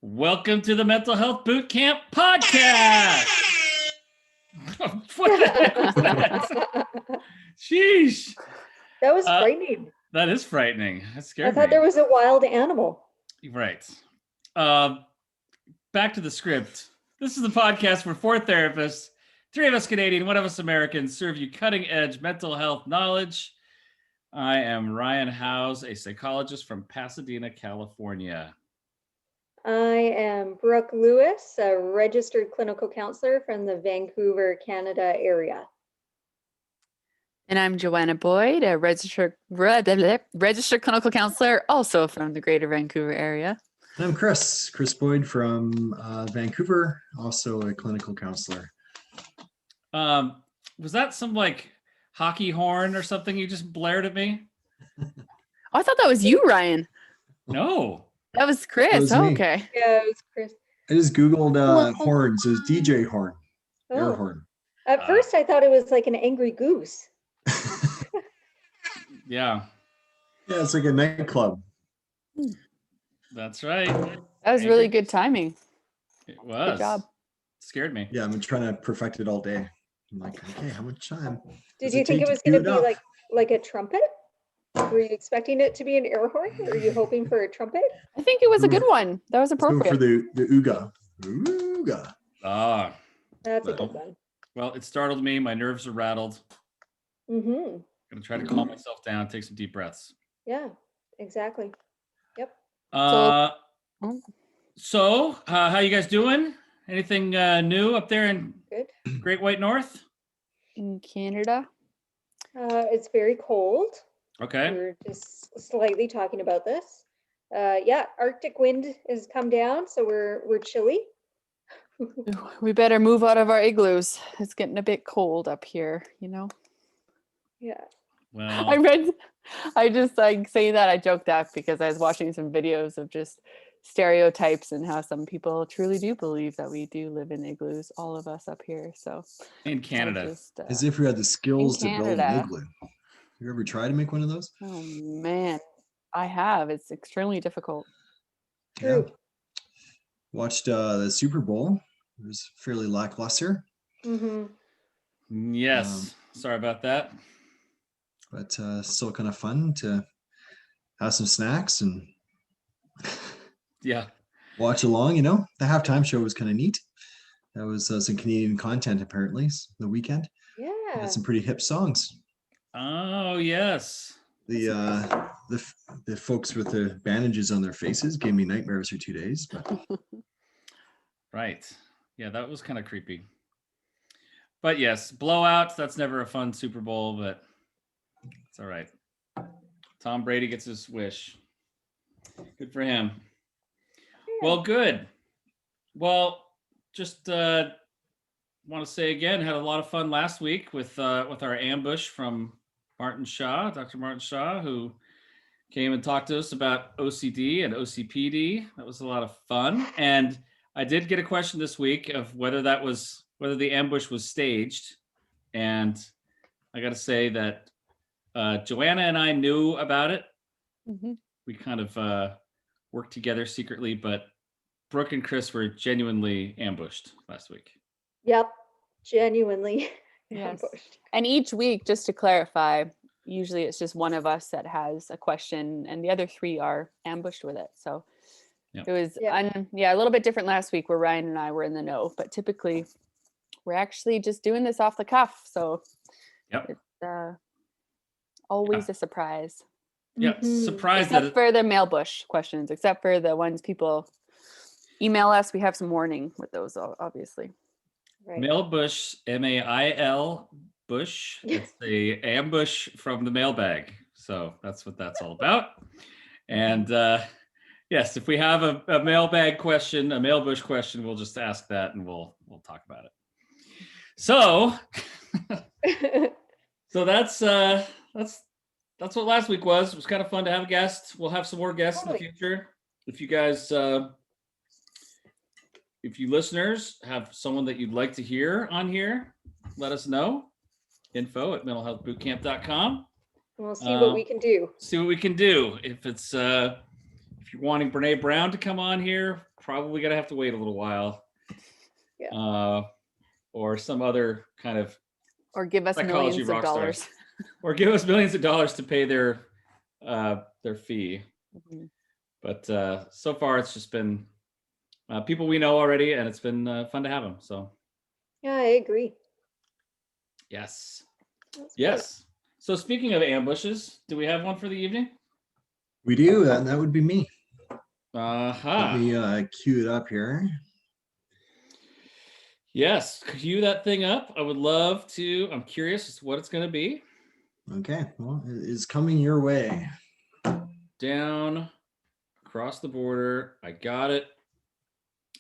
Welcome to the Mental Health Boot Camp podcast. What the heck was that? Sheesh. That was frightening. That is frightening. That scared me. I thought there was a wild animal. Right. Back to the script. This is the podcast where four therapists, three of us Canadian, one of us American, serve you cutting-edge mental health knowledge. I am Ryan Howes, a psychologist from Pasadena, California. I am Brooke Lewis, a registered clinical counselor from the Vancouver, Canada area. And I'm Joanna Boyd, a registered clinical counselor, also from the Greater Vancouver area. And I'm Chris Boyd from Vancouver, also a clinical counselor. Was that some like hockey horn or something you just blared at me? Oh, I thought that was you, Ryan. No. That was Chris. That was oh, me. okay. Yeah, it was Chris. I just Googled horns. It was DJ horn, air Oh. horn. At first, I thought it was like an angry goose. Yeah, Yeah, it's like a nightclub. that's right. That was really good timing. It was. Good job. Scared me. Yeah, I've been trying to perfect it all day. I'm like, okay, how much time? Did does you it think take it was to going to cue be it up? like a trumpet? Were you expecting it to be an air horn? Or were you hoping for a trumpet? I think it was a good one. That was Let's go for appropriate. the Ooga. Ooga. Ah, That's a Well. good one. well, it startled me. My nerves are rattled. Mm-hmm. Gonna try to calm myself down, take some deep breaths. Yeah, exactly. Uh, Oh. so how you guys doing? Anything new up there in Good. Great White North? In Canada. It's very cold. Okay. We were just slightly talking about this. Yeah, Arctic wind has come down, so we're chilly. We better move out of our igloos. It's getting a bit cold up here, you know. Yeah. Well, I just like saying that, I joked that because I was watching some videos of just stereotypes and how some people truly do believe that we do live in igloos, all of us up here. So in I Canada. just, As if we had the skills to build an Canada. igloo. You ever tried to make one of those? oh man, I have. It's extremely difficult. True. Watched the Super Bowl. It was fairly lackluster, Mm-hmm. Yes. Sorry about that. but still kind of fun to have some snacks and Yeah. watch along. You know, the halftime show was kind of neat. That was some Canadian content apparently. The weekend Yeah. had some pretty hip songs. Oh yes. The folks with the bandages on their faces gave me nightmares for 2 days. But Right. Yeah, that was kind of creepy. But yes, blowouts, that's never a fun Super Bowl, but it's all right. Tom Brady gets his wish. Good for him. Well, good. Well, just want to say again, had a lot of fun last week with our ambush from Martin Shaw, Dr. Martin Shaw, who came and talked to us about OCD and OCPD. That was a lot of fun. And I did get a question this week of whether the ambush was staged. And I got to say that Joanna and I knew about it. Mhm. We kind of worked together secretly, but Brooke and Chris were genuinely ambushed last week. Yep. Genuinely Yes. ambushed. And each week, just to clarify, usually it's just one of us that has a question and the other three are ambushed with it. So Yep. it was Yeah. a little bit different last week where Ryan and I were in the know, but typically we're actually just doing this off the cuff. So Yep. it's always a surprise. Yeah, Mhm. surprised that Except for the mailbush questions, except for the ones people email us. We have some warning with those, obviously. Right. Mailbush, MAIL Bush. It's a ambush from the mailbag. So that's what that's all about. And yes, if we have a mailbag question, a mailbush question, we'll just ask that and we'll talk about it. So so that's what last week was. It was kind of fun to have a guest. We'll have some more guests in the Totally. future. If you guys if you listeners have someone that you'd like to hear on here, let us know. Info@mentalhealthbootcamp.com. We'll see what we can do. See what we can do. If if you're wanting Brene Brown to come on here, probably gonna have to wait a little while. Yeah. Or some other kind of Or give us psychology millions of rock stars. dollars. Or give us millions of dollars to pay their fee. Mhm. But so far, it's just been people we know already, and it's been fun to have them. So Yeah, I agree. yes, That's good. yes. So speaking of ambushes, do we have one for the evening? We do, and that would be me. Uh-huh. Let me cue it up here. Yes, cue that thing up. I would love to. I'm curious as to what it's going to be. Okay, well, it is coming your way. Down, across the border. I got it.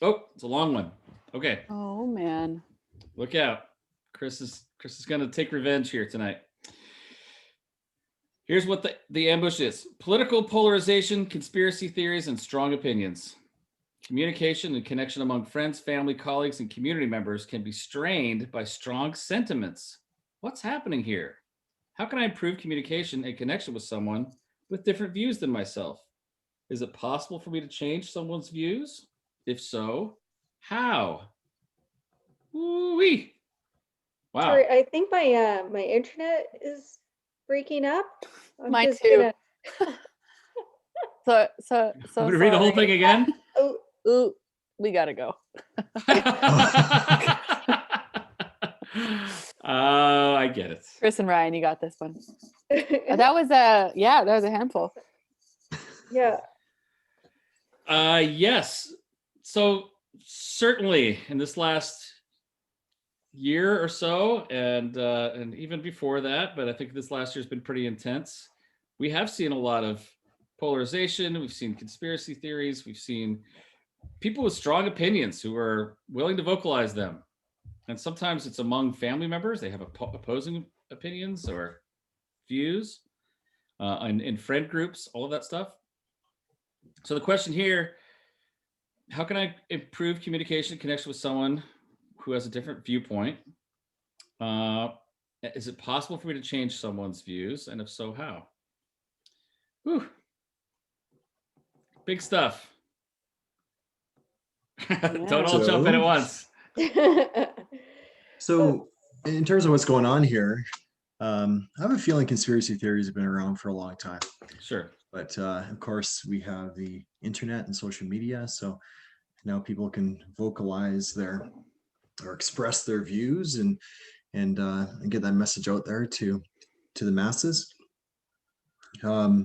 Oh, it's a long one. Okay, Oh man. look out. Chris is going to take revenge here tonight. Here's what the ambush is. Political polarization, conspiracy theories, and strong opinions. Communication and connection among friends, family, colleagues, and community members can be strained by strong sentiments. What's happening here? How can I improve communication and connection with someone with different views than myself? Is it possible for me to change someone's views? If so, how? Woo-wee. Wow. Sorry, I think my my internet is breaking up. I'm Mine just too. gonna. So I'm going to read the whole sorry. thing again. Oh, Ooh, we gotta go. Oh, I get it. Chris and Ryan, you got this one. That was a handful. yeah. Yes. So certainly in this last year or so, and even before that, but I think this last year has been pretty intense. We have seen a lot of polarization. We've seen conspiracy theories. We've seen people with strong opinions who are willing to vocalize them. And sometimes it's among family members. They have opposing opinions or views in friend groups, all of that stuff. So the question here, how can I improve communication and connection with someone who has a different viewpoint? Is it possible for me to change someone's views? And if so, how? Whew. Big stuff. Don't all jump in at once. So, in terms of what's going on here, I have a feeling conspiracy theories have been around for a long time. Sure. But of course, we have the internet and social media, so now people can vocalize their or express their views and get that message out there to the masses. I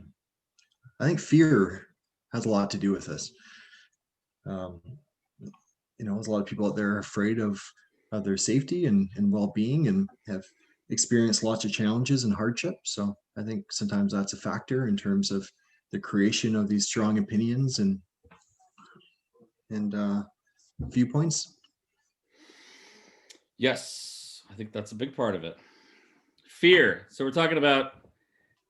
think fear has a lot to do with this. There's a lot of people out there afraid of their safety and well-being and have experienced lots of challenges and hardship. So I think sometimes that's a factor in terms of the creation of these strong opinions and viewpoints. Yes, I think that's a big part of it. Fear. So we're talking about,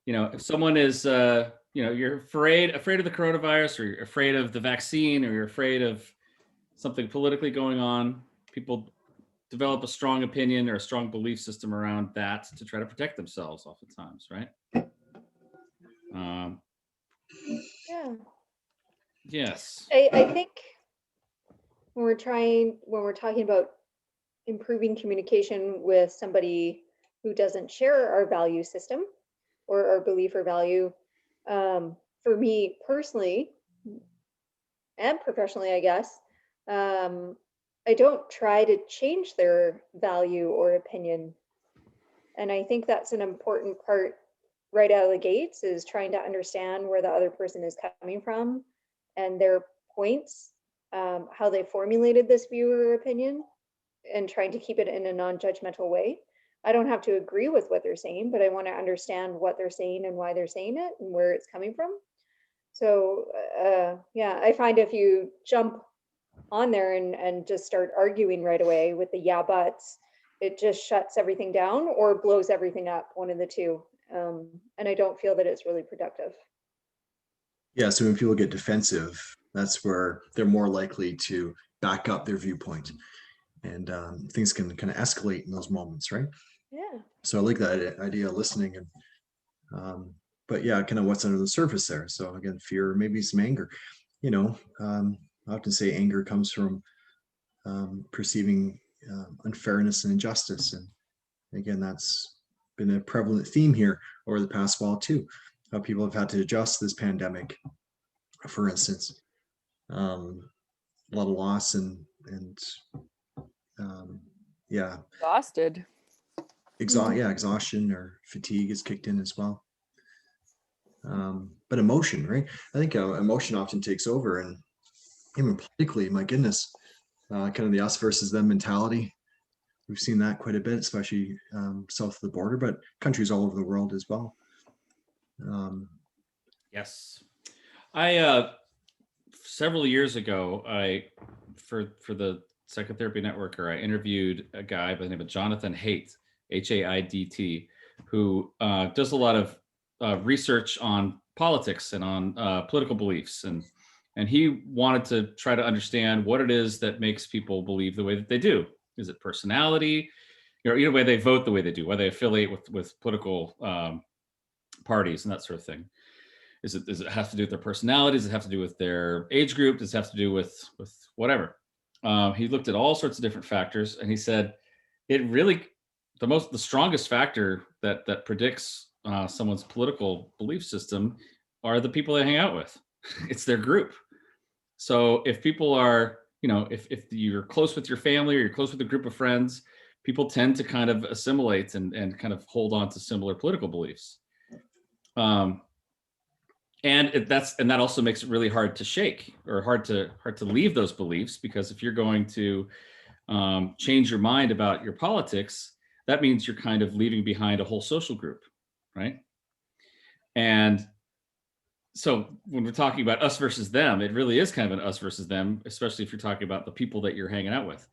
if someone is, you're afraid of the coronavirus, or you're afraid of the vaccine, or you're afraid of something politically going on, people develop a strong opinion or a strong belief system around that to try to protect themselves oftentimes, right? Yeah. Yes. I think when we're talking about improving communication with somebody who doesn't share our value system or our belief or value, for me personally and professionally, I guess, I don't try to change their value or opinion. And I think that's an important part right out of the gates, is trying to understand where the other person is coming from and their points, how they formulated this view or opinion, and trying to keep it in a non-judgmental way. I don't have to agree with what they're saying, but I want to understand what they're saying and why they're saying it and where it's coming from. So I find if you jump on there and just start arguing right away with the yeah buts, it just shuts everything down or blows everything up, one of the two. And I don't feel that it's really productive. Yeah, so when people get defensive, that's where they're more likely to back up their viewpoint, and things can kind of escalate in those moments, right? Yeah. So I like that idea of listening, and but yeah, kind of what's under the surface there. So again, fear, maybe some anger. I often say anger comes from perceiving unfairness and injustice, and again, that's been a prevalent theme here over the past while too. How people have had to adjust this pandemic, for instance. A lot of loss and yeah, Exhausted. exhaustion or fatigue is kicked in as well. But emotion, right? I think emotion often takes over, and even politically, my goodness, kind of the us versus them mentality. We've seen that quite a bit, especially south of the border, but countries all over the world as well. Yes. I several years ago, for the Psychotherapy Networker, I interviewed a guy by the name of Jonathan Haidt, Haidt, who does a lot of research on politics and on political beliefs, and he wanted to try to understand what it is that makes people believe the way that they do. Is it personality, either way they vote the way they do, whether they affiliate with political parties and that sort of thing? Does it have to do with their personality? Does it have to do with their age group? Does it have to do with whatever? He looked at all sorts of different factors, and he said it really the strongest factor that predicts someone's political belief system are the people they hang out with. It's their group. So if people are, if you're close with your family or you're close with a group of friends, people tend to kind of assimilate and kind of hold on to similar political beliefs. And that also makes it really hard to shake or hard to leave those beliefs, because if you're going to change your mind about your politics, that means you're kind of leaving behind a whole social group, right? And so when we're talking about us versus them, it really is kind of an us versus them, especially if you're talking about the people that you're hanging out with.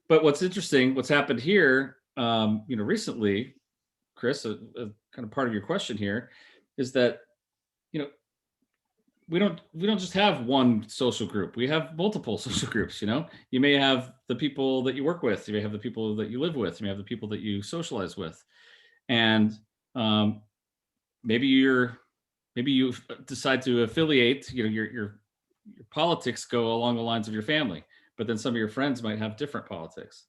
But what's interesting, what's happened here, recently, Chris, a kind of part of your question here is that, we don't just have one social group. We have multiple social groups. You may have the people that you work with, you may have the people that you live with, you may have the people that you socialize with, and maybe you decide to affiliate. Your politics go along the lines of your family, but then some of your friends might have different politics,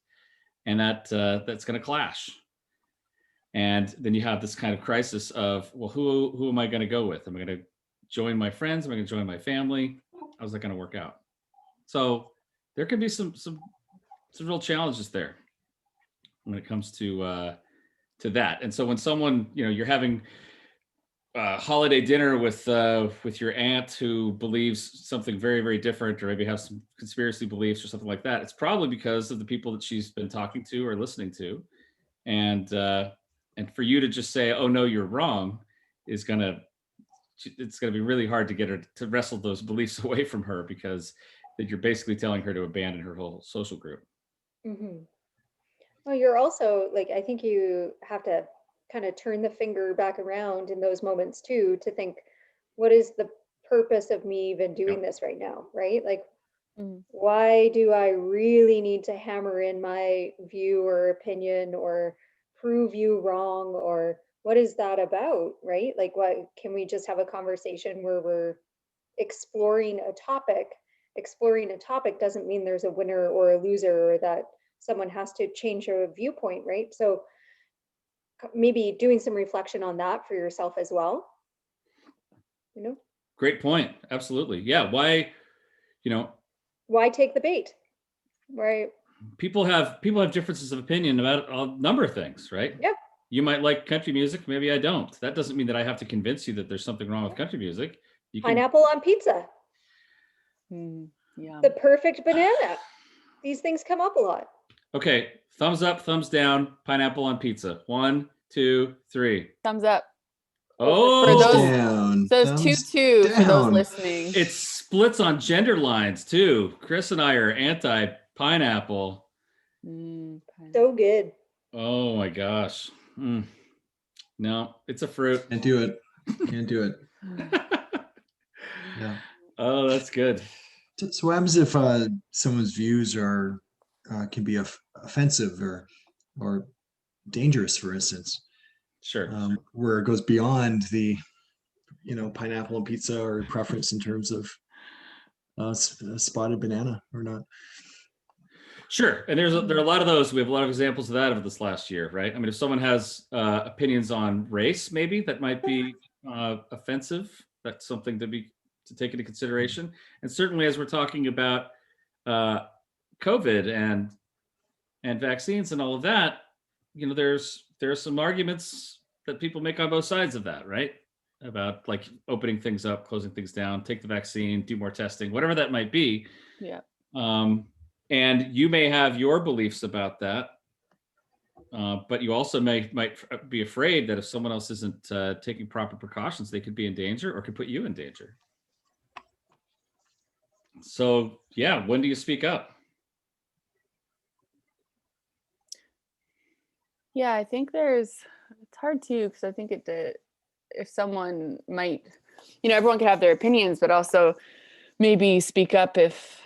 and that's going to clash. And then you have this kind of crisis of, well, who am I going to go with? Am I going to join my friends? Am I going to join my family? How's that going to work out? So there can be some real challenges there when it comes to that. And so when someone, you're having a holiday dinner with your aunt who believes something very, very different, or maybe has some conspiracy beliefs or something like that, it's probably because of the people that she's been talking to or listening to. And for you to just say, oh no, you're wrong, it's going to be really hard to get her to wrestle those beliefs away from her, because that you're basically telling her to abandon her whole social group. Mm-hmm. Well, you're also I think you have to kind of turn the finger back around in those moments too, to think, what is the purpose of me even doing this right now, right? Why do I really need to hammer in my view or opinion or prove you wrong, or what is that about, right? What can we just have a conversation where we're exploring a topic? Exploring a topic doesn't mean there's a winner or a loser, or that someone has to change their viewpoint, right? So maybe doing some reflection on that for yourself as well. Great point. Absolutely. Yeah. Why take the bait, right? People have differences of opinion about a number of things, right? Yeah. You might like country music, maybe I don't. That doesn't mean that I have to convince you that there's something wrong with country music. Pineapple on pizza. Yeah. The perfect banana. These things come up a lot. Okay, thumbs up, thumbs down, pineapple on pizza. 1, 2, 3. Thumbs up. Oh, For those, down. says Thumbs 2-2 for those down. listening. it splits on gender lines too. Chris and I are anti-pineapple. So good. Oh my gosh. No, it's a fruit. Can't do it. Can't do it. Yeah. Oh, that's good. So what happens if someone's views are can be offensive or dangerous, for instance, Sure. where it goes beyond the pineapple and pizza or preference in terms of spotted banana or not. Sure, and there are a lot of those. We have a lot of examples of that over this last year, right? I mean, if someone has opinions on race, maybe that might be offensive. That's something to take into consideration. And certainly, as we're talking about COVID and vaccines and all of that, there's some arguments that people make on both sides of that, right? About like opening things up, closing things down, take the vaccine, do more testing, whatever that might be. Yeah. And you may have your beliefs about that, but you also might be afraid that if someone else isn't taking proper precautions, they could be in danger or could put you in danger. So yeah, when do you speak up? Yeah, I think it's hard too, because I think if someone might, everyone can have their opinions, but also maybe speak up if,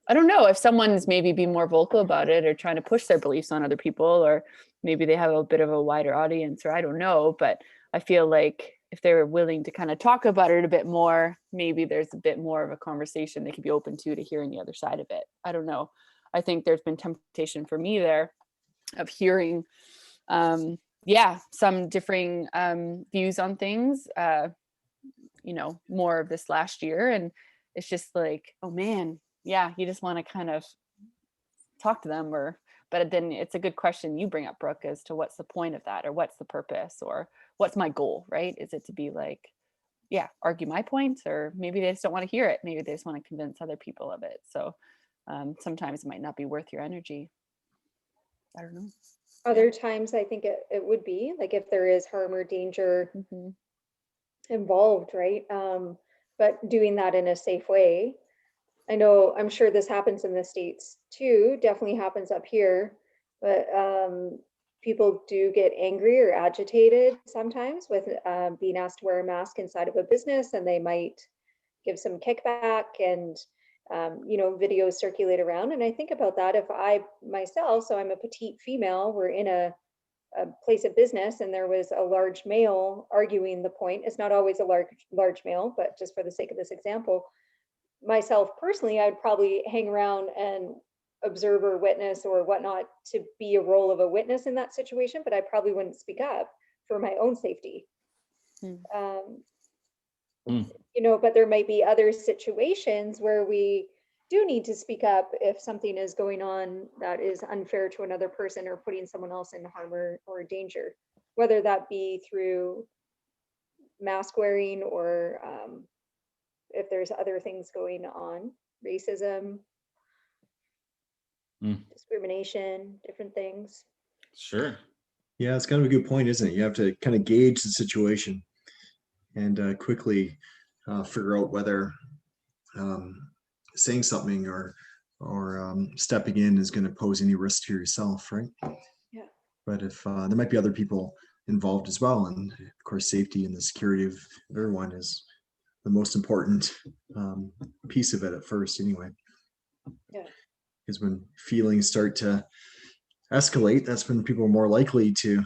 I don't know, if someone's maybe be more vocal about it or trying to push their beliefs on other people, or maybe they have a bit of a wider audience, or I don't know, but I feel like if they're willing to kind of talk about it a bit more, maybe there's a bit more of a conversation they could be open to hearing the other side of it. I don't know. I think there's been temptation for me there of hearing some differing views on things more of this last year, and it's just like, oh man, yeah, you just want to kind of talk to them, but then it's a good question you bring up, Brooke, as to what's the point of that, or what's the purpose, or what's my goal, right? Is it to be like, argue my point, or maybe they just don't want to hear it, maybe they just want to convince other people of it. So sometimes it might not be worth your energy. I don't know. Other times I think it would be like if there is harm or danger involved, right? But doing that in a safe way. I'm sure this happens in the States too, definitely happens up here, but people do get angry or agitated sometimes with being asked to wear a mask inside of a business, and they might give some kickback, and videos circulate around. And I think about that if I myself, so I'm a petite female, we're in a place of business and there was a large male arguing the point. It's not always a large male, but just for the sake of this example, myself personally, I'd probably hang around and observe or witness or whatnot to be a role of a witness in that situation, but I probably wouldn't speak up for my own safety. But there might be other situations where we do need to speak up if something is going on that is unfair to another person or putting someone else in harm or danger, whether that be through mask wearing or if there's other things going on, racism, discrimination, different things. Sure. Yeah, it's kind of a good point, isn't it? You have to kind of gauge the situation and quickly figure out whether saying something or stepping in is going to pose any risk to yourself, right? Yeah. But if there might be other people involved as well, and of course safety and the security of everyone is the most important piece of it at first anyway. Yeah. Because when feelings start to escalate, that's when people are more likely to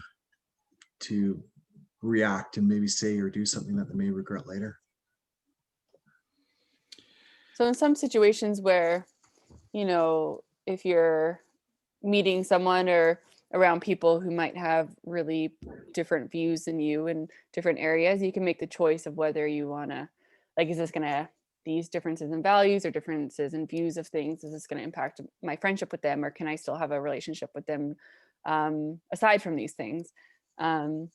react and maybe say or do something that they may regret later. So in some situations where, if you're meeting someone or around people who might have really different views than you in different areas, you can make the choice of whether you want to, is this going to, these differences in values or differences in views of things, is this going to impact my friendship with them, or can I still have a relationship with them aside from these things? And,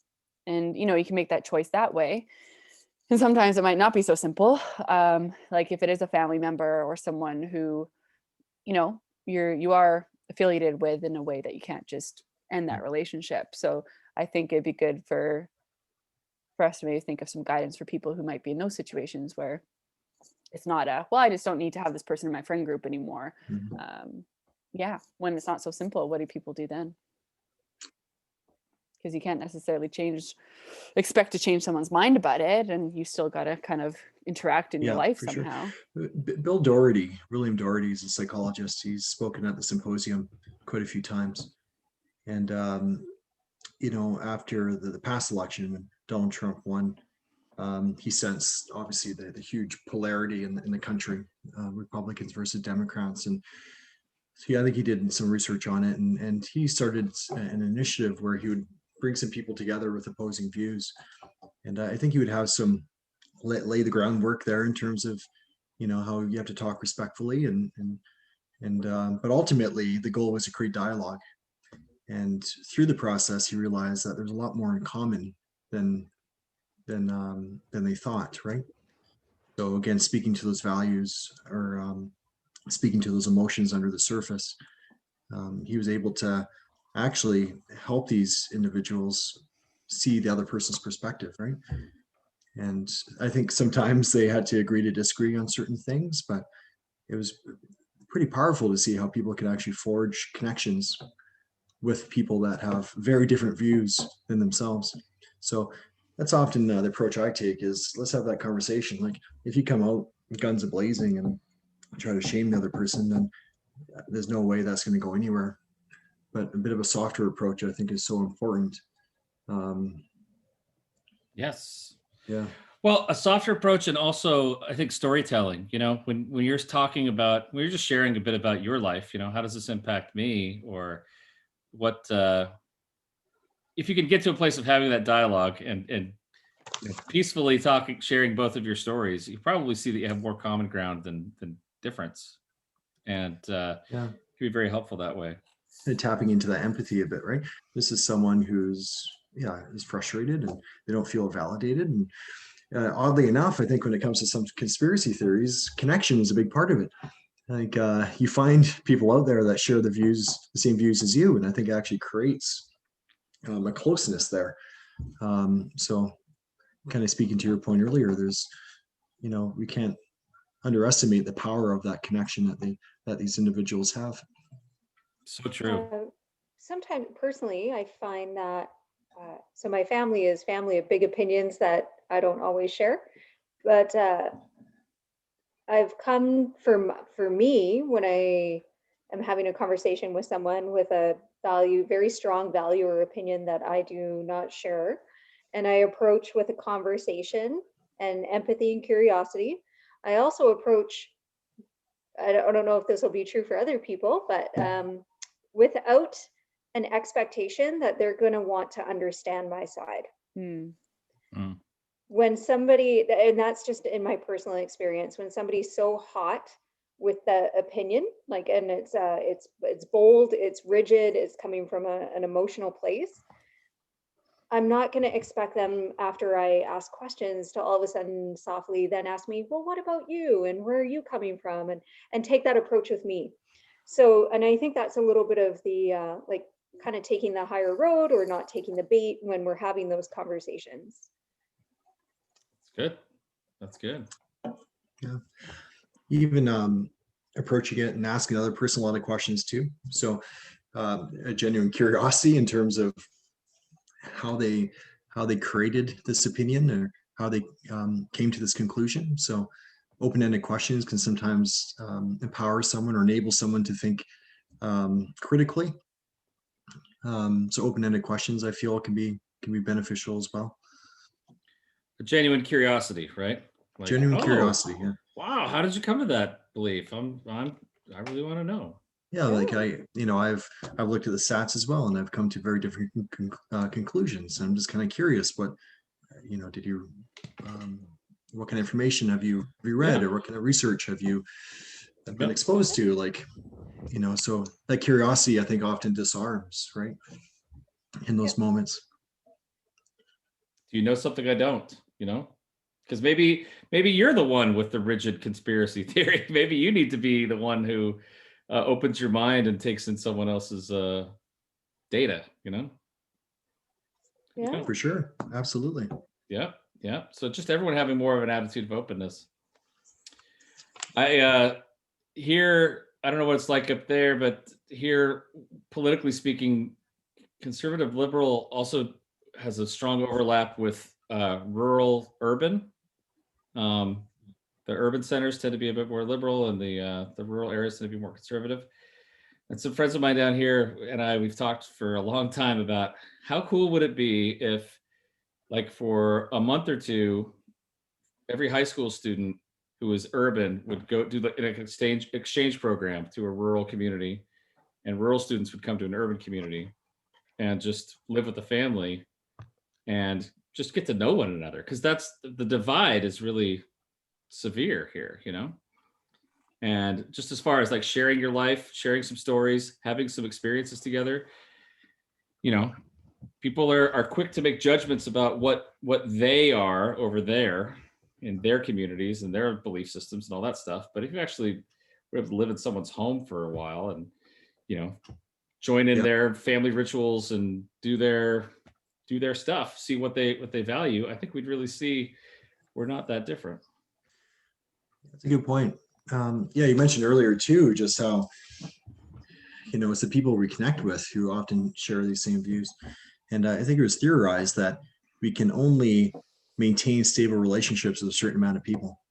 you can make that choice that way. And sometimes it might not be so simple. Like if it is a family member or someone who, you are affiliated with in a way that you can't just end that relationship. So I think it'd be good for us to maybe think of some guidance for people who might be in those situations where it's not I just don't need to have this person in my friend group anymore. When it's not so simple, what do people do then? Because you can't necessarily expect to change someone's mind about it, and you still got to kind of interact in your life somehow. Sure. William Doherty is a psychologist. He's spoken at the symposium quite a few times. And, after the past election, when Donald Trump won, He sensed obviously the huge polarity in the country, Republicans versus Democrats. And so, yeah, I think he did some research on it, and he started an initiative where he would bring some people together with opposing views. And I think he would have some lay the groundwork there in terms of, how you have to talk respectfully but ultimately the goal was to create dialogue. And through the process, he realized that there's a lot more in common than they thought, right? So again, speaking to those values or speaking to those emotions under the surface, he was able to actually help these individuals see the other person's perspective, right? And I think sometimes they had to agree to disagree on certain things, but it was pretty powerful to see how people can actually forge connections with people that have very different views than themselves. So that's often the approach I take is let's have that conversation. Like if you come out guns a-blazing and try to shame the other person, then there's no way that's going to go anywhere. But a bit of a softer approach, I think, is so important. Yes. Yeah. Well, a softer approach, and also I think storytelling, when you're talking about, when you're just sharing a bit about your life, how does this impact me, or what, if you can get to a place of having that dialogue and peacefully talking, sharing both of your stories, you probably see that you have more common ground than difference. And Yeah. it can be very helpful that way. And tapping into that empathy a bit, right? This is someone who's is frustrated and they don't feel validated. And oddly enough, I think when it comes to some conspiracy theories, connection is a big part of it. Like you find people out there that share the same views as you, and I think it actually creates a closeness there. So kind of speaking to your point earlier, there's, we can't underestimate the power of that connection that these individuals have. So true. Sometimes personally, I find that, so my family is family of big opinions that I don't always share, but I've come for me, when I am having a conversation with someone with a very strong value or opinion that I do not share, and I approach with a conversation and empathy and curiosity. I also approach, I don't know if this will be true for other people, but without an expectation that they're going to want to understand my side. Mm. Mm. When somebody, and that's just in my personal experience, when somebody's so hot with the opinion, like, and it's bold, it's rigid, it's coming from an emotional place, I'm not going to expect them, after I ask questions, to all of a sudden softly then ask me, well, what about you, and where are you coming from, and take that approach with me. So, and I think that's a little bit of the like kind of taking the higher road or not taking the bait when we're having those conversations. Good. That's good. Yeah. Even approaching it and asking another person a lot of questions too. So a genuine curiosity in terms of how they created this opinion or how they came to this conclusion. So open-ended questions can sometimes empower someone or enable someone to think critically. So open-ended questions, I feel, can be beneficial as well. A genuine curiosity, right? Like, Genuine curiosity. Yeah. Wow, how did you come to that belief? I really want to know. Yeah, like I've looked at the stats as well, and I've come to very different conclusions. I'm just kind of curious, what did you what kind of information have you read, or what kind of research have you been exposed to? Like, so that curiosity, I think, often disarms, right, in those moments. Do you know something I don't? Because maybe you're the one with the rigid conspiracy theory. Maybe you need to be the one who opens your mind and takes in someone else's data. Yeah, for sure, absolutely. Yeah. So just everyone having more of an attitude of openness. I don't know what it's like up there, but here, politically speaking, conservative liberal also has a strong overlap with rural urban. The urban centers tend to be a bit more liberal, and the rural areas tend to be more conservative. And some friends of mine down here and we've talked for a long time about how cool would it be if, like, for a month or two, every high school student who was urban would go do an exchange program to a rural community, and rural students would come to an urban community and just live with the family and just get to know one another, because that's the divide is really severe here, you know. And just as far as like sharing your life, sharing some stories, having some experiences together, you know, people are quick to make judgments about what they are over there in their communities and their belief systems and all that stuff. But if you actually were able to live in someone's home for a while and, you know, join in Yeah. their family rituals and do their stuff, see what they value, I think we'd really see we're not that different. That's a good point. Yeah, you mentioned earlier too, just how, you know, it's the people we connect with who often share these same views. And I think it was theorized that we can only maintain stable relationships with a certain amount of people.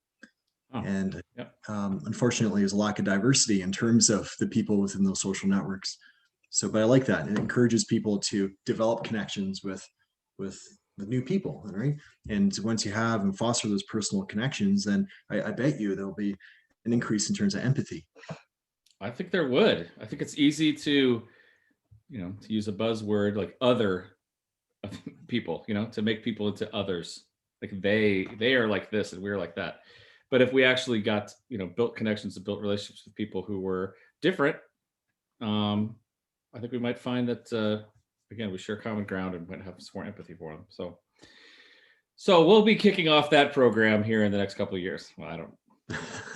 Oh, And yep. unfortunately, there's a lack of diversity in terms of the people within those social networks. So, but I like that. It encourages people to develop connections with the new people, right? And once you have and foster those personal connections, then I bet you there'll be an increase in terms of empathy. I think there would. I think it's easy to, you know, to use a buzzword like other people, you know, to make people into others. Like they are like this and we're like that. But if we actually got, you know, built connections and built relationships with people who were different, I think we might find that again, we share common ground and might have some more empathy for them. So we'll be kicking off that program here in the next couple of years. Well, I don't.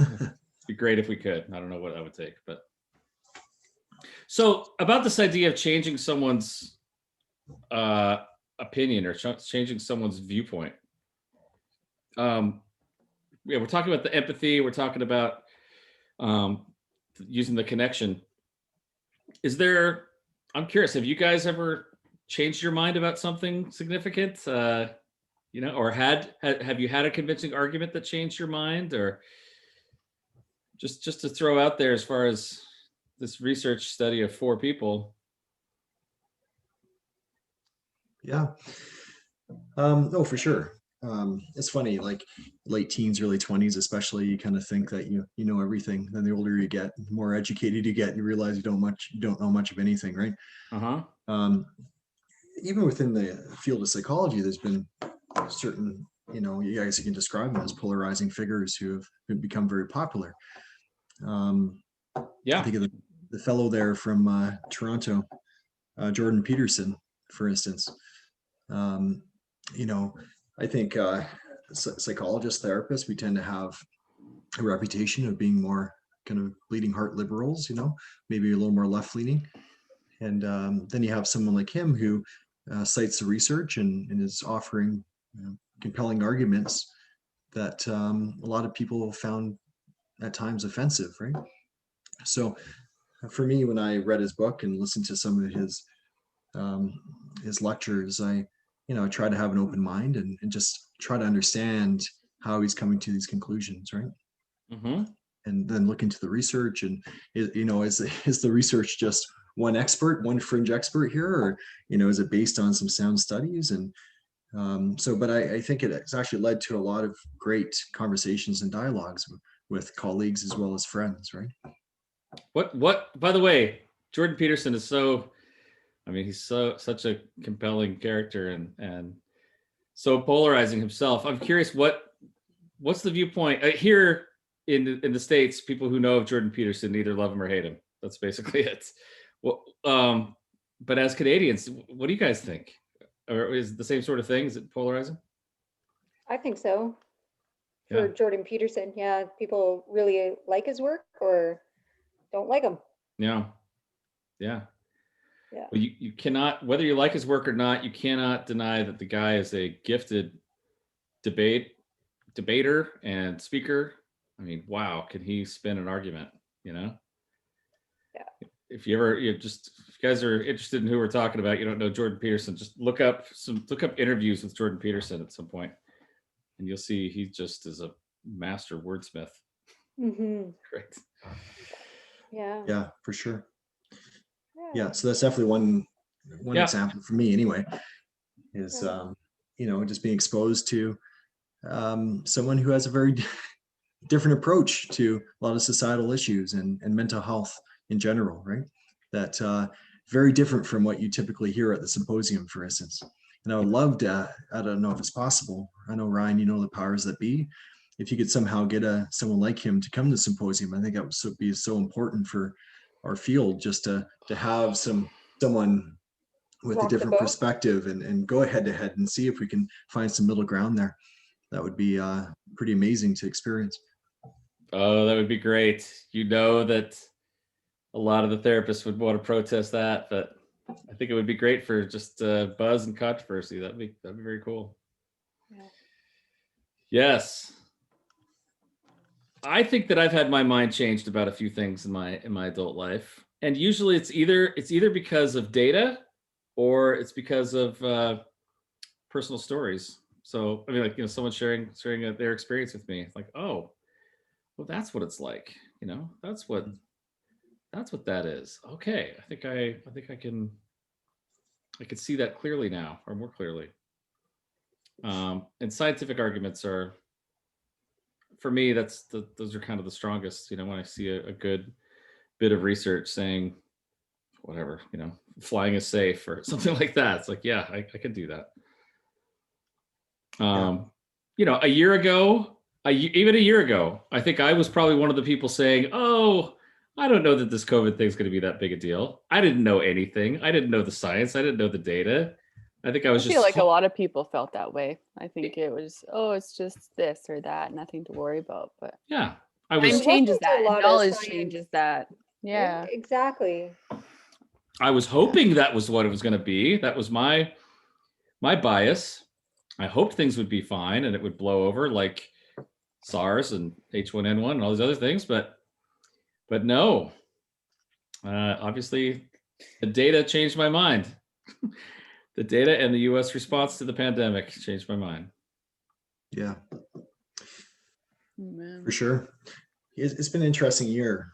It'd be great if we could. I don't know what that would take, but so about this idea of changing someone's opinion or changing someone's viewpoint. Yeah, we're talking about the empathy. We're talking about using the connection. Is there? I'm curious. Have you guys ever changed your mind about something significant? You know, or have you had a convincing argument that changed your mind, or just to throw out there as far as this research study of 4 people? Yeah. No, for sure. It's funny, like late teens, early 20s, especially, you kind of think that you know everything. Then the older you get, the more educated you get, and you realize you don't know much of anything, right? Even within the field of psychology, there's been certain, you know, you guys can describe them as polarizing figures who have become very popular. Yeah. I think of the fellow there from Toronto, Jordan Peterson, for instance. You know, I think psychologists, therapists, we tend to have a reputation of being more kind of bleeding heart liberals, you know, maybe a little more left leaning. And then you have someone like him who cites the research and is offering, you know, compelling arguments that a lot of people found at times offensive, right? So for me, when I read his book and listened to some of his lectures, I try to have an open mind and just try to understand how he's coming to these conclusions, right? Mm-hmm. And then look into the research, and is the research just one fringe expert here, or is it based on some sound studies? And but I think it's actually led to a lot of great conversations and dialogues with colleagues as well as friends, right? What by the way, Jordan Peterson is he's such a compelling character and so polarizing himself. I'm curious, what's the viewpoint here in the States? People who know of Jordan Peterson either love him or hate him. That's basically it. Well, but as Canadians, what do you guys think? Or is it the same sort of thing? Is it polarizing? I think so. For Yeah. Jordan Peterson, yeah, people really like his work or don't like him. Yeah. Well, you cannot, whether you like his work or not, you cannot deny that the guy is a gifted debater and speaker. I mean, wow, can he spin an argument? Yeah. If you guys are interested in who we're talking about, you don't know Jordan Peterson, just look up interviews with Jordan Peterson at some point, and you'll see he just is a master wordsmith. Mm-hmm. Great. Yeah, for sure. Yeah, so that's definitely one example for me anyway, is just being exposed to someone who has a very different approach to a lot of societal issues and mental health in general, right? That very different from what you typically hear at the symposium, for instance. And I would love to, I don't know if it's possible. I know, Ryan, you know the powers that be. If you could somehow get someone like him to come to the symposium, I think that would be so important for our field, just to have someone with a Rock the different boat. perspective and go head to head and see if we can find some middle ground there. That would be pretty amazing to experience. Oh, that would be great. You know that a lot of the therapists would want to protest that, but I think it would be great for just buzz and controversy. That'd be very cool. Yeah. Yes. I think that I've had my mind changed about a few things in my adult life. And usually it's either because of data or it's because of personal stories. So I mean, like, someone sharing their experience with me. It's like, oh, well, that's what it's like. That's what that is. Okay, I think I can see that clearly now, or more clearly. And scientific arguments are, for me, those are kind of the strongest. When I see a good bit of research saying whatever, flying is safe or something like that, it's like, yeah, I can do that. A year ago, even a year ago, I think I was probably one of the people saying, oh, I don't know that this COVID thing is going to be that big a deal. I didn't know anything. I didn't know the science. I didn't know the data. I think I was feel like a lot of people felt that way. I think it was, oh, it's just this or that, nothing to worry about. But yeah, There time wasn't changes a that, lot and of knowledge science. changes that. Yeah. Exactly. I was hoping that was what it was going to be. That was my bias. I hoped things would be fine and it would blow over like SARS and H1N1 and all these other things, but no. Obviously, the data changed my mind. The data and the U.S. response to the pandemic changed my mind. Yeah, Man. for sure. It's been an interesting year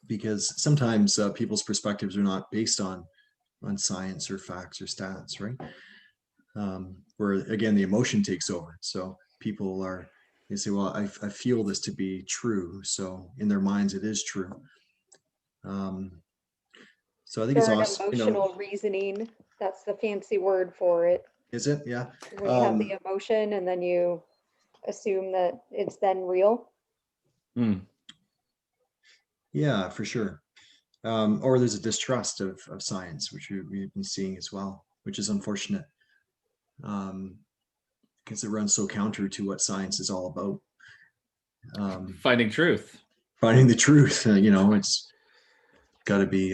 because sometimes people's perspectives are not based on science or facts or stats, right? Where again, the emotion takes over. So people they say, well, I feel this to be true. So in their minds, it is true. So I think it's awesome. Emotional reasoning. That's the fancy word for it. Is it? Yeah. When you have the emotion and then you assume that it's then real. Yeah, for sure. Or there's a distrust of science, which we've been seeing as well, which is unfortunate. Because it runs so counter to what science is all about. Finding truth. Finding the truth, it's got to be,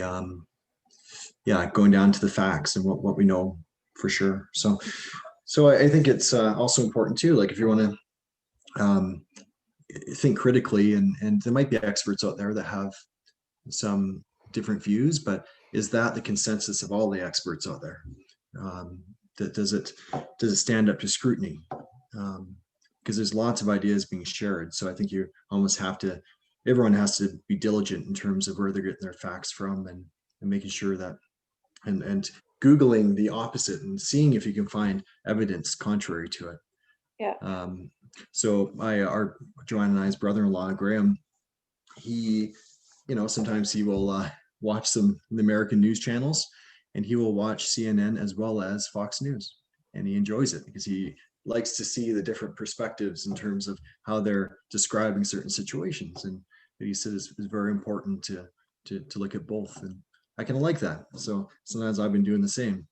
going down to the facts and what we know for sure. So I think it's also important too, like if you want to think critically, and there might be experts out there that have some different views, but is that the consensus of all the experts out there? That does it stand up to scrutiny? Because there's lots of ideas being shared. So I think you almost everyone has to be diligent in terms of where they're getting their facts from and making sure that, and Googling the opposite and seeing if you can find evidence contrary to it. Yeah. So our Joanne and I's brother-in-law, Graham, he, sometimes he will watch the American news channels, and he will watch CNN as well as Fox News, and he enjoys it because he likes to see the different perspectives in terms of how they're describing certain situations. And he says it's very important to look at both, and I kind of like that. So sometimes I've been doing the same.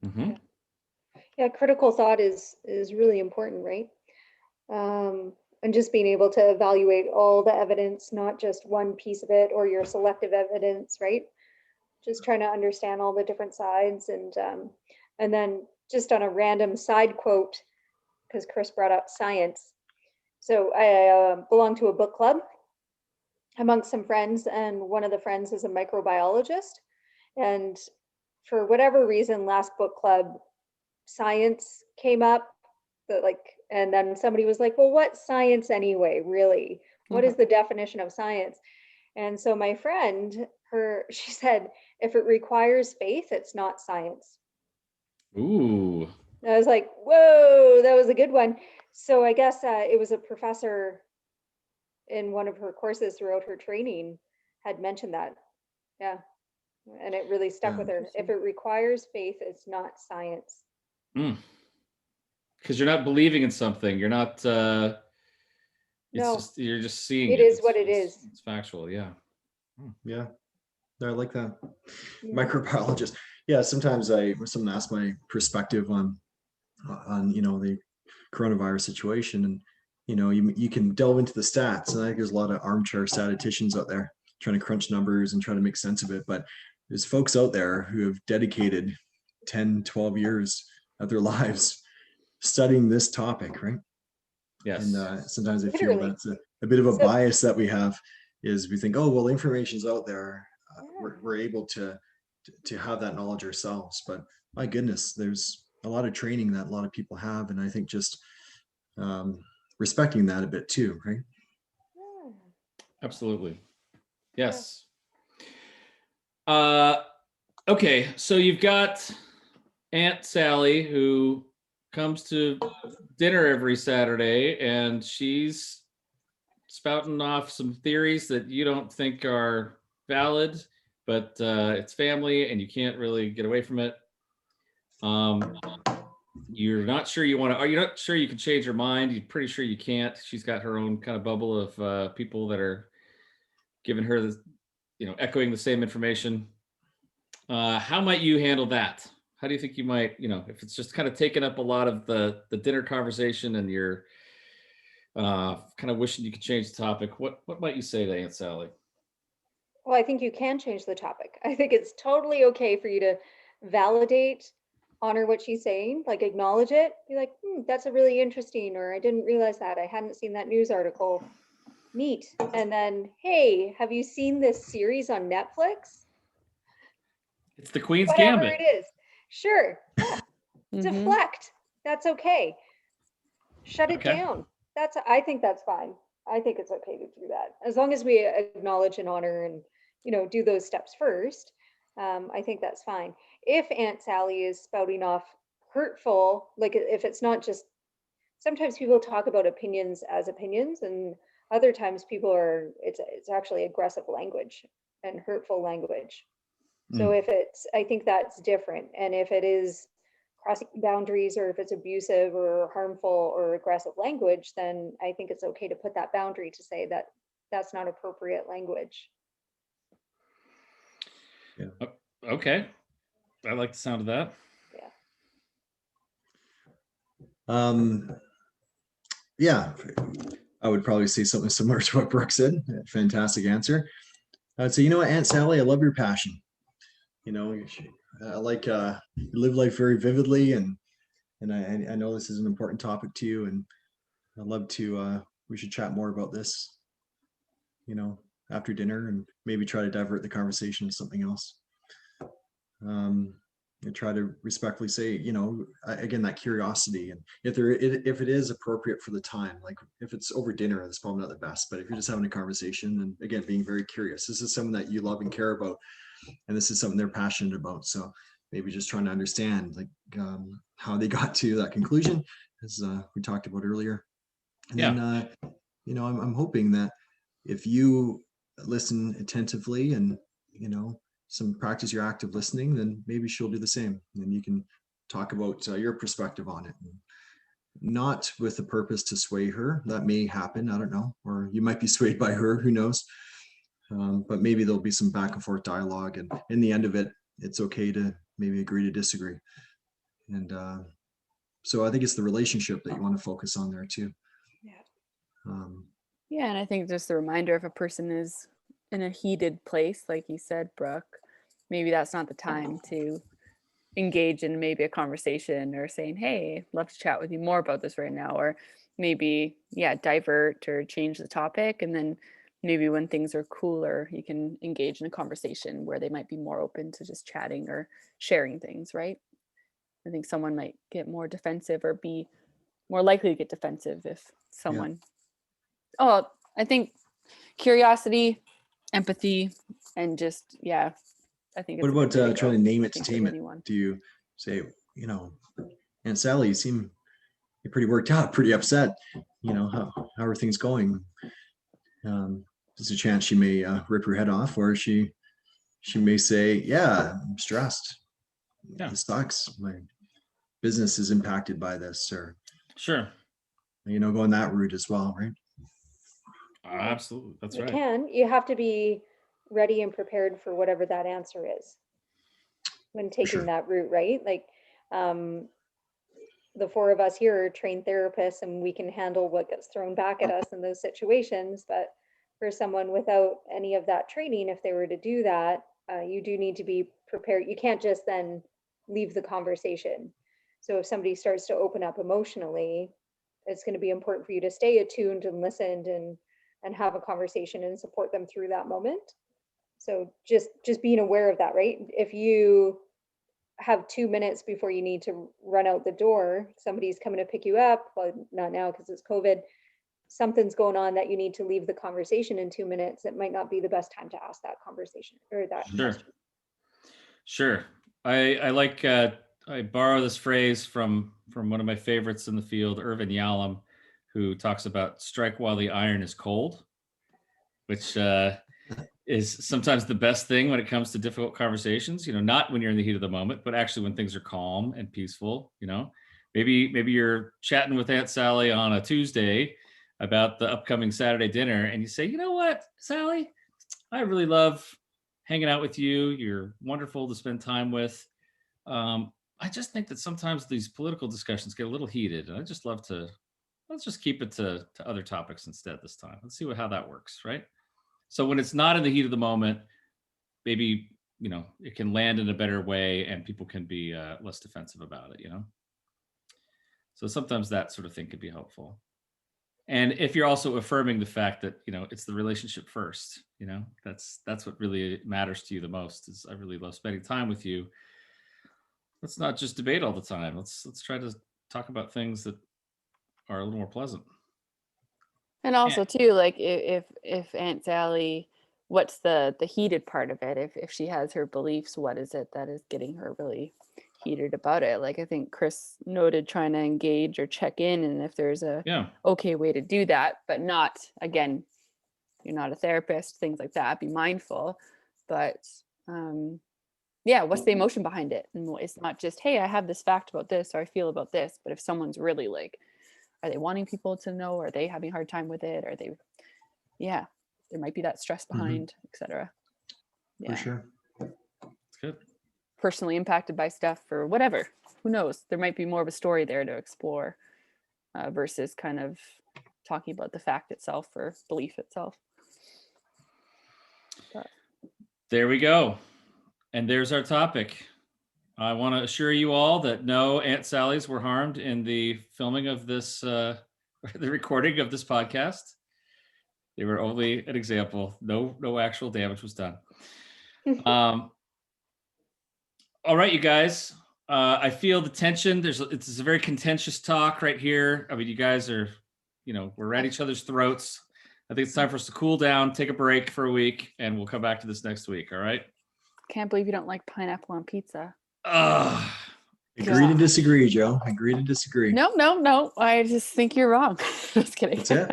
Mm-hmm. Yeah, critical thought is really important, right? And just being able to evaluate all the evidence, not just one piece of it or your selective evidence, right? Just trying to understand all the different sides, and then just on a random side quote, because Chris brought up science. So I belong to a book club amongst some friends, and one of the friends is a microbiologist. And for whatever reason, last book club, science came up, and then somebody was like, well, what science anyway, really? What is the definition of science? And so my friend, she said, if it requires faith, it's not science. Ooh. I was like, whoa, that was a good one. So I guess it was a professor in one of her courses throughout her training had mentioned that. Yeah. And it really stuck Yeah. with her. If it requires faith, it's not science. Because you're not believing in something. You're not. It's No, just you're just seeing it it. is what it is. It's factual. Yeah. Yeah, I like that. Yeah. Microbiologist. Yeah, sometimes when someone asks my perspective on the coronavirus situation, and you can delve into the stats, and I think there's a lot of armchair statisticians out there trying to crunch numbers and try to make sense of it, but there's folks out there who have dedicated 10, 12 years of their lives studying this topic, right? Yes. And sometimes I feel Literally. that's a bit of a So- bias that we have, is we think, oh, well, the information's out there. Yeah. We're able to have that knowledge ourselves. But my goodness, there's a lot of training that a lot of people have. And I think just respecting that a bit too, right? Yeah. Absolutely. Yes. Okay, so you've got Aunt Sally who comes to dinner every Saturday, and she's spouting off some theories that you don't think are valid, but it's family and you can't really get away from it. You're not sure you want to, are you not sure you can change your mind? You're pretty sure you can't. She's got her own kind of bubble of people that are giving her the, echoing the same information. How might you handle that? How do you think you might, if it's just kind of taking up a lot of the dinner conversation and you're kind of wishing you could change the topic, what might you say to Aunt Sally? Well, I think you can change the topic. I think it's totally okay for you to validate, honor what she's saying, like acknowledge it. Be like, that's a really interesting, or I didn't realize that. I hadn't seen that news article. Neat. And then, hey, have you seen this series on Netflix? It's the Queen's Whatever Gambit. it is. Sure. Yeah. Mhm. Deflect. That's okay. Shut it Okay. down. I think that's fine. I think it's okay to do that. As long as we acknowledge and honor and, do those steps first. I think that's fine. If Aunt Sally is spouting off hurtful, like if it's not just, sometimes people talk about opinions as opinions, and other times it's actually aggressive language and hurtful language. So I think that's different. And if it is crossing boundaries, or if it's abusive or harmful or aggressive language, then I think it's okay to put that boundary to say that that's not appropriate language. Okay. I like the sound of that. Yeah, I would probably say something similar to what Brooke said. Fantastic answer. I'd say, Aunt Sally, I love your passion. I like you live life very vividly, and I know this is an important topic to you, and I'd love to. We should chat more about this, after dinner, and maybe try to divert the conversation to something else. And try to respectfully say, again, that curiosity, and if it is appropriate for the time, like if it's over dinner, that's probably not the best. But if you're just having a conversation, and again, being very curious, this is someone that you love and care about, and this is something they're passionate about. So maybe just trying to understand, like, how they got to that conclusion, as we talked about earlier. And then, I'm hoping that if you listen attentively and, practice your active listening, then maybe she'll do the same. And you can talk about your perspective on it, and not with the purpose to sway her. That may happen. I don't know. Or you might be swayed by her. Who knows? But maybe there'll be some back and forth dialogue. And in the end of it, it's okay to maybe agree to disagree. And so I think it's the relationship that you want to focus on there too. Yeah. Yeah, and I think just the reminder, if a person is in a heated place, like you said, Brooke, maybe that's not the time to engage in maybe a conversation, or saying, hey, I'd love to chat with you more about this right now, or maybe, divert or change the topic. And then maybe when things are cooler, you can engage in a conversation where they might be more open to just chatting or sharing things, right? I think someone might get more defensive, or be more likely to get defensive if someone, I think curiosity, empathy, and just, I think it's What a good about way to trying to go, name I it to think, with tame it? anyone. Do you say, Aunt Sally, you seem you're pretty worked out, pretty upset. How are things going? There's a chance she may rip her head off, or she may say, yeah, I'm stressed. Yeah. It sucks. My business is impacted by this, or Sure. going that route as well, right? Absolutely. That's right. You have to be ready and prepared for whatever that answer is when taking sure. that route, right? Like, the four of us here are trained therapists, and we can handle what gets thrown back at us in those situations. But for someone without any of that training, if they were to do that, you do need to be prepared. You can't just then leave the conversation. So if somebody starts to open up emotionally, it's going to be important for you to stay attuned and listened and have a conversation and support them through that moment. So just being aware of that, right? If you have 2 minutes before you need to run out the door, somebody's coming to pick you up, well, not now because it's COVID, something's going on that you need to leave the conversation in 2 minutes, it might not be the best time to ask that conversation or that question. Sure. I like I borrow this phrase from one of my favorites in the field, Irvin Yalom, who talks about strike while the iron is cold, which is sometimes the best thing when it comes to difficult conversations. Not when you're in the heat of the moment, but actually when things are calm and peaceful. Maybe you're chatting with Aunt Sally on a Tuesday about the upcoming Saturday dinner, and you say, you know what, Sally, I really love hanging out with you. You're wonderful to spend time with. I just think that sometimes these political discussions get a little heated, and let's just keep it to other topics instead this time. Let's see how that works, right? So when it's not in the heat of the moment, maybe, it can land in a better way and people can be less defensive about it, So sometimes that sort of thing could be helpful. And if you're also affirming the fact that, it's the relationship first, that's what really matters to you the most is I really love spending time with you. Let's not just debate all the time. Let's try to talk about things that are a little more pleasant. And also too, like if Aunt Sally, what's the heated part of it? If she has her beliefs, what is it that is getting her really heated about it? Like I think Chris noted trying to engage or check in, and if there's a okay way to do that, but not, again, you're not a therapist, things like that, be mindful. But what's the emotion behind it? And it's not just, hey, I have this fact about this or I feel about this, but if someone's really like, are they wanting people to know? Are they having a hard time with it? Are they, there might be that stress behind, etc. For sure. That's good. Personally impacted by stuff or whatever. Who knows? There might be more of a story there to explore versus kind of talking about the fact itself or belief itself. But. There we go. And there's our topic. I want to assure you all that no Aunt Sally's were harmed in the filming of this, the recording of this podcast. They were only an example. No actual damage was done. All right, you guys. I feel the tension. It's a very contentious talk right here. I mean, you guys are, we're at each other's throats. I think it's time for us to cool down, take a break for a week, and we'll come back to this next week. All right. Can't believe you don't like pineapple on pizza. Agree to disagree, Joe. Agree to disagree. No. I just think you're wrong. Just kidding. That's it.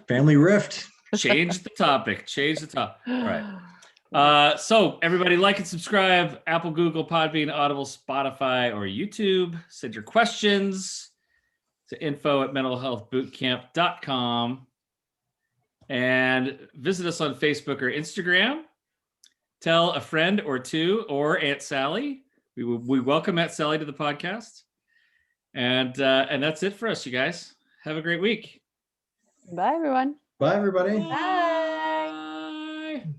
Family rift. Change the topic. All right. So everybody like and subscribe, Apple, Google, Podbean, Audible, Spotify, or YouTube. Send your questions to info@mentalhealthbootcamp.com and visit us on Facebook or Instagram. Tell a friend or two or Aunt Sally. We welcome Aunt Sally to the podcast. And that's it for us, you guys. Have a great week. Bye, everyone. Bye, everybody. Bye. Bye.